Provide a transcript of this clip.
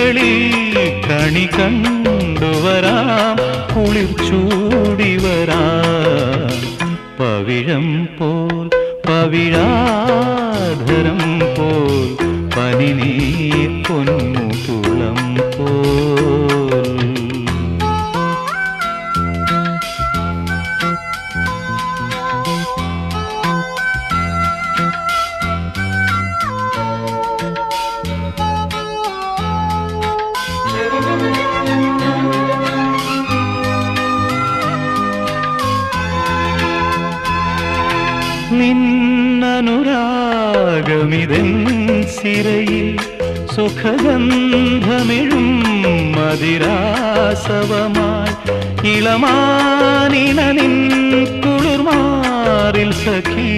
മിഴികളിൽ കണി കണ്ടുവരാം, കുളിർ ചൂടി വരാം. പവിഴം പോൽ പവിഴാധരം പോൽ പനിനീർ പൊന്മുകുളം പോൽ. നിന്നനുരാഗമിതൻ സിരയിൽ സുഖഗന്ധമിഴും മതിരാസവമായി ഇളമാനിണ നിൻ കുളിർമാറിൽ സഖീ